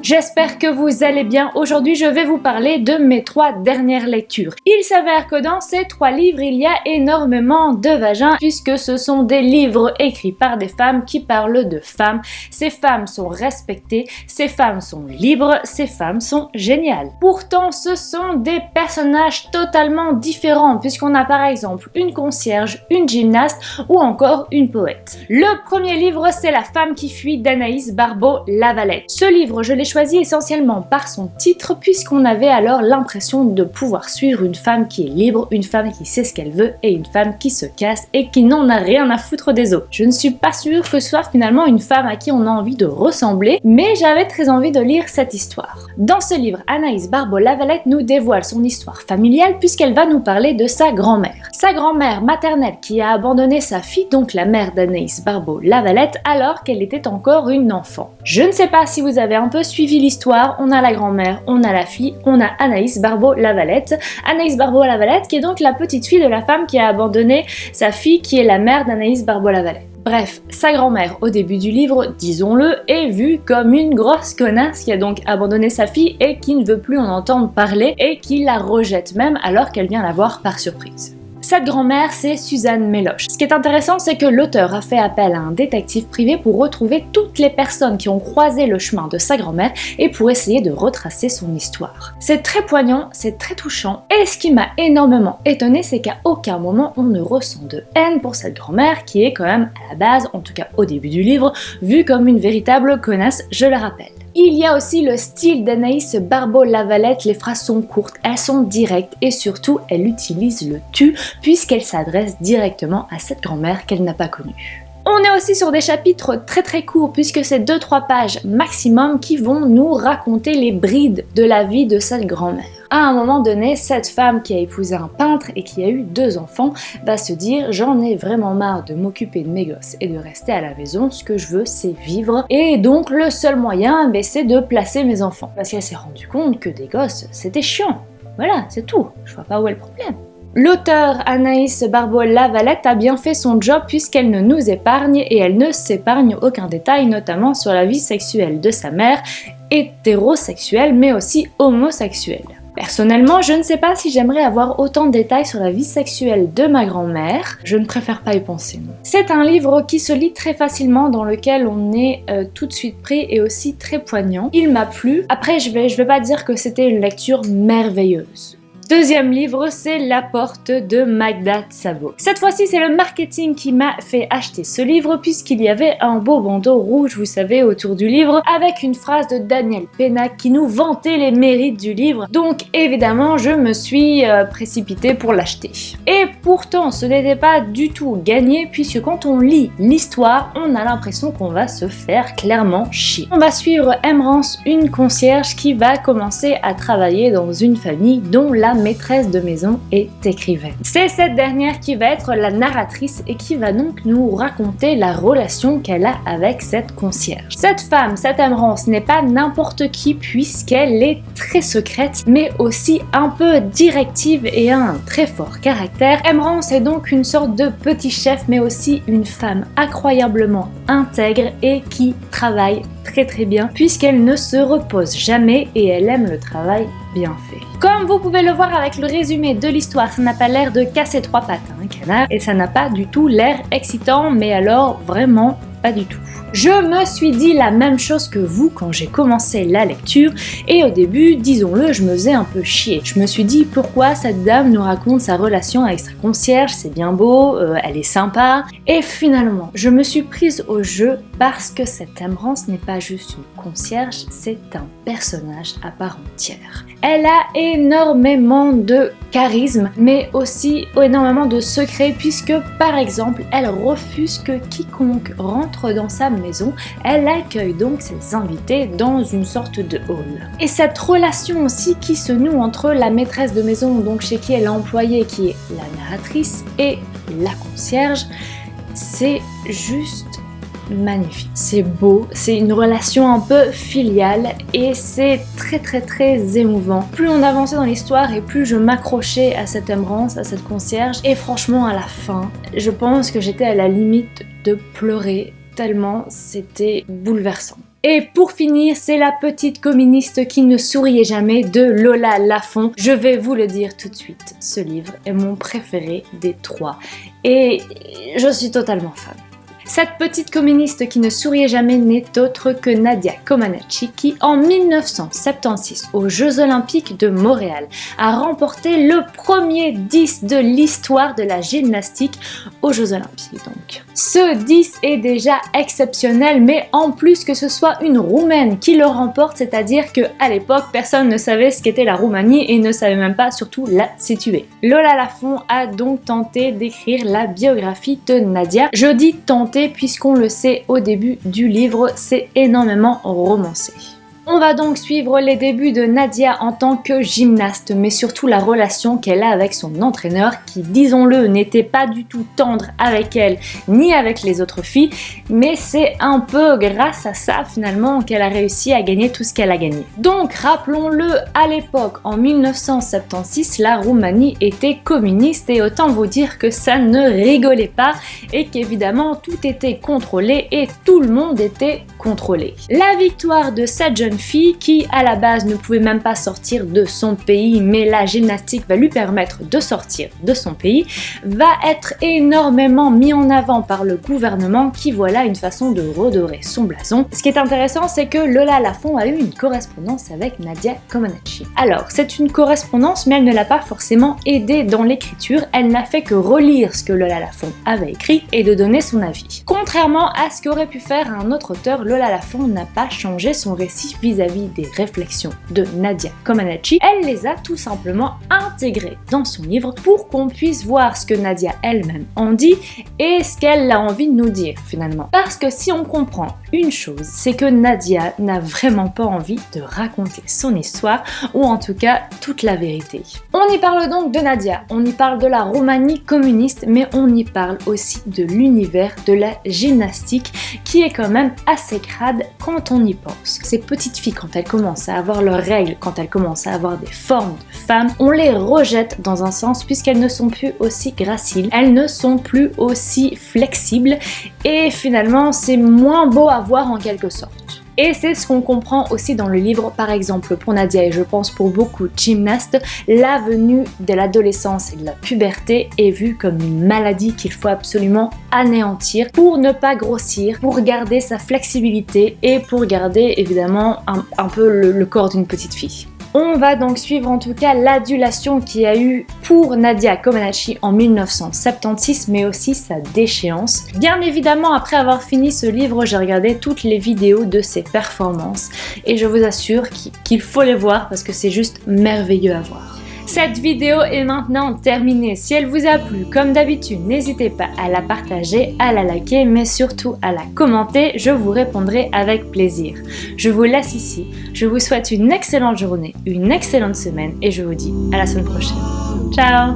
J'espère que vous allez bien. Aujourd'hui, je vais vous parler de mes 3 dernières lectures. Il s'avère que dans ces 3 livres, il y a énormément de vagins puisque ce sont des livres écrits par des femmes qui parlent de femmes. Ces femmes sont respectées, ces femmes sont libres, ces femmes sont géniales. Pourtant, ce sont des personnages totalement différents puisqu'on a par exemple une concierge, une gymnaste ou encore une poète. Le premier livre, c'est La femme qui fuit d'Anaïs Barbeau-Lavalette. Ce livre, je l'ai choisi essentiellement par son titre puisqu'on avait alors l'impression de pouvoir suivre une femme qui est libre, une femme qui sait ce qu'elle veut et une femme qui se casse et qui n'en a rien à foutre des autres. Je ne suis pas sûre que ce soit finalement une femme à qui on a envie de ressembler, mais j'avais très envie de lire cette histoire. Dans ce livre, Anaïs Barbeau-Lavalette nous dévoile son histoire familiale puisqu'elle va nous parler de sa grand-mère. Sa grand-mère maternelle qui a abandonné sa fille, donc la mère d'Anaïs Barbeau-Lavalette, alors qu'elle était encore une enfant. Je ne sais pas si vous avez un peu suivi l'histoire, on a la grand-mère, on a la fille, on a Anaïs Barbeau-Lavalette. Anaïs Barbeau-Lavalette qui est donc la petite fille de la femme qui a abandonné sa fille qui est la mère d'Anaïs Barbeau-Lavalette. Bref, sa grand-mère au début du livre, disons-le, est vue comme une grosse connasse qui a donc abandonné sa fille et qui ne veut plus en entendre parler et qui la rejette même alors qu'elle vient la voir par surprise. Cette grand-mère, c'est Suzanne Meloche. Ce qui est intéressant, c'est que l'auteur a fait appel à un détective privé pour retrouver toutes les personnes qui ont croisé le chemin de sa grand-mère et pour essayer de retracer son histoire. C'est très poignant, c'est très touchant, et ce qui m'a énormément étonnée, c'est qu'à aucun moment on ne ressent de haine pour cette grand-mère qui est quand même à la base, en tout cas au début du livre, vue comme une véritable connasse, je le rappelle. Il y a aussi le style d'Anaïs Barbeau-Lavalette, les phrases sont courtes, elles sont directes et surtout elle utilise le tu puisqu'elle s'adresse directement à cette grand-mère qu'elle n'a pas connue. On est aussi sur des chapitres très courts puisque c'est 2-3 pages maximum qui vont nous raconter les brides de la vie de cette grand-mère. À un moment donné, cette femme qui a épousé un peintre et qui a eu 2 enfants va se dire « j'en ai vraiment marre de m'occuper de mes gosses et de rester à la maison, ce que je veux c'est vivre et donc le seul moyen c'est de placer mes enfants ». Parce qu'elle s'est rendue compte que des gosses c'était chiant. Voilà, c'est tout, je vois pas où est le problème. L'auteur Anaïs Barbeau-Lavalette a bien fait son job puisqu'elle ne nous épargne et elle ne s'épargne aucun détail, notamment sur la vie sexuelle de sa mère, hétérosexuelle mais aussi homosexuelle. Personnellement, je ne sais pas si j'aimerais avoir autant de détails sur la vie sexuelle de ma grand-mère, je ne préfère pas y penser. Non. C'est un livre qui se lit très facilement, dans lequel on est tout de suite pris et aussi très poignant. Il m'a plu. Après, je vais pas dire que c'était une lecture merveilleuse. Deuxième livre, c'est La Porte de Magda Szabo. Cette fois-ci, c'est le marketing qui m'a fait acheter ce livre puisqu'il y avait un beau bandeau rouge, vous savez, autour du livre avec une phrase de Daniel Pénac qui nous vantait les mérites du livre. Donc évidemment, je me suis précipitée pour l'acheter. Et pourtant, ce n'était pas du tout gagné puisque quand on lit l'histoire, on a l'impression qu'on va se faire clairement chier. On va suivre Emrance, une concierge qui va commencer à travailler dans une famille dont la maîtresse de maison est écrivaine. C'est cette dernière qui va être la narratrice et qui va donc nous raconter la relation qu'elle a avec cette concierge. Cette femme, cette Emrance, n'est pas n'importe qui puisqu'elle est très secrète mais aussi un peu directive et a un très fort caractère. Emrance est donc une sorte de petit chef mais aussi une femme incroyablement intègre et qui travaille très bien puisqu'elle ne se repose jamais et elle aime le travail bien fait. Comme vous pouvez le voir avec le résumé de l'histoire, ça n'a pas l'air de casser 3 pattes à un canard et ça n'a pas du tout l'air excitant, mais alors vraiment pas du tout. Je me suis dit la même chose que vous quand j'ai commencé la lecture et au début, disons-le, je me faisais un peu chier. Je me suis dit pourquoi cette dame nous raconte sa relation avec sa concierge, c'est bien beau, elle est sympa. Et finalement, je me suis prise au jeu parce que cette Emrance n'est pas juste une concierge, c'est un personnage à part entière. Elle a énormément de charisme, mais aussi énormément de secrets puisque par exemple, elle refuse que quiconque rentre dans sa maison, elle accueille donc ses invités dans une sorte de hall. Et cette relation aussi qui se noue entre la maîtresse de maison, donc chez qui elle est employée, qui est la narratrice, et la concierge, c'est juste magnifique. C'est beau, c'est une relation un peu filiale et c'est très émouvant. Plus on avançait dans l'histoire et plus je m'accrochais à cette Emrance, à cette concierge, et franchement à la fin, je pense que j'étais à la limite de pleurer tellement c'était bouleversant. Et pour finir, c'est la petite communiste qui ne souriait jamais de Lola Lafont. Je vais vous le dire tout de suite, ce livre est mon préféré des 3 et je suis totalement fan. Cette petite communiste qui ne souriait jamais n'est autre que Nadia Comaneci qui, en 1976, aux Jeux Olympiques de Montréal, a remporté le premier 10 de l'histoire de la gymnastique aux Jeux Olympiques donc. Ce 10 est déjà exceptionnel, mais en plus que ce soit une Roumaine qui le remporte, c'est-à-dire qu'à l'époque, personne ne savait ce qu'était la Roumanie et ne savait même pas surtout la situer. Lola Lafont a donc tenté d'écrire la biographie de Nadia. Je dis tenter puisqu'on le sait au début du livre, c'est énormément romancé. On va donc suivre les débuts de Nadia en tant que gymnaste, mais surtout la relation qu'elle a avec son entraîneur qui, disons-le, n'était pas du tout tendre avec elle ni avec les autres filles, mais c'est un peu grâce à ça finalement qu'elle a réussi à gagner tout ce qu'elle a gagné. Donc rappelons-le, à l'époque, en 1976, la Roumanie était communiste et autant vous dire que ça ne rigolait pas et qu'évidemment tout était contrôlé et tout le monde était contrôlé. La victoire de cette jeune fille qui à la base ne pouvait même pas sortir de son pays, mais la gymnastique va lui permettre de sortir de son pays, va être énormément mis en avant par le gouvernement qui voilà une façon de redorer son blason. Ce qui est intéressant, c'est que Lola Lafont a eu une correspondance avec Nadia Comaneci. Alors c'est une correspondance, mais elle ne l'a pas forcément aidée dans l'écriture, elle n'a fait que relire ce que Lola Lafont avait écrit et de donner son avis. Contrairement à ce qu'aurait pu faire un autre auteur, Lola Lafont n'a pas changé son récit vis-à-vis des réflexions de Nadia Comaneci, elle les a tout simplement intégrées dans son livre pour qu'on puisse voir ce que Nadia elle-même en dit et ce qu'elle a envie de nous dire finalement. Parce que si on comprend une chose, c'est que Nadia n'a vraiment pas envie de raconter son histoire ou en tout cas toute la vérité. On y parle donc de Nadia, on y parle de la Roumanie communiste, mais on y parle aussi de l'univers de la gymnastique qui est quand même assez crade quand on y pense. Ces petites filles, quand elles commencent à avoir leurs règles, quand elles commencent à avoir des formes de femmes, on les rejette dans un sens puisqu'elles ne sont plus aussi graciles, elles ne sont plus aussi flexibles et finalement c'est moins beau à voir en quelque sorte. Et c'est ce qu'on comprend aussi dans le livre, par exemple pour Nadia et je pense pour beaucoup de gymnastes, la venue de l'adolescence et de la puberté est vue comme une maladie qu'il faut absolument anéantir pour ne pas grossir, pour garder sa flexibilité et pour garder évidemment un peu le corps d'une petite fille. On va donc suivre en tout cas l'adulation qu'il y a eu pour Nadia Comaneci en 1976, mais aussi sa déchéance. Bien évidemment, après avoir fini ce livre, j'ai regardé toutes les vidéos de ses performances et je vous assure qu'il faut les voir parce que c'est juste merveilleux à voir. Cette vidéo est maintenant terminée. Si elle vous a plu, comme d'habitude, n'hésitez pas à la partager, à la liker, mais surtout à la commenter. Je vous répondrai avec plaisir. Je vous laisse ici. Je vous souhaite une excellente journée, une excellente semaine et je vous dis à la semaine prochaine. Ciao!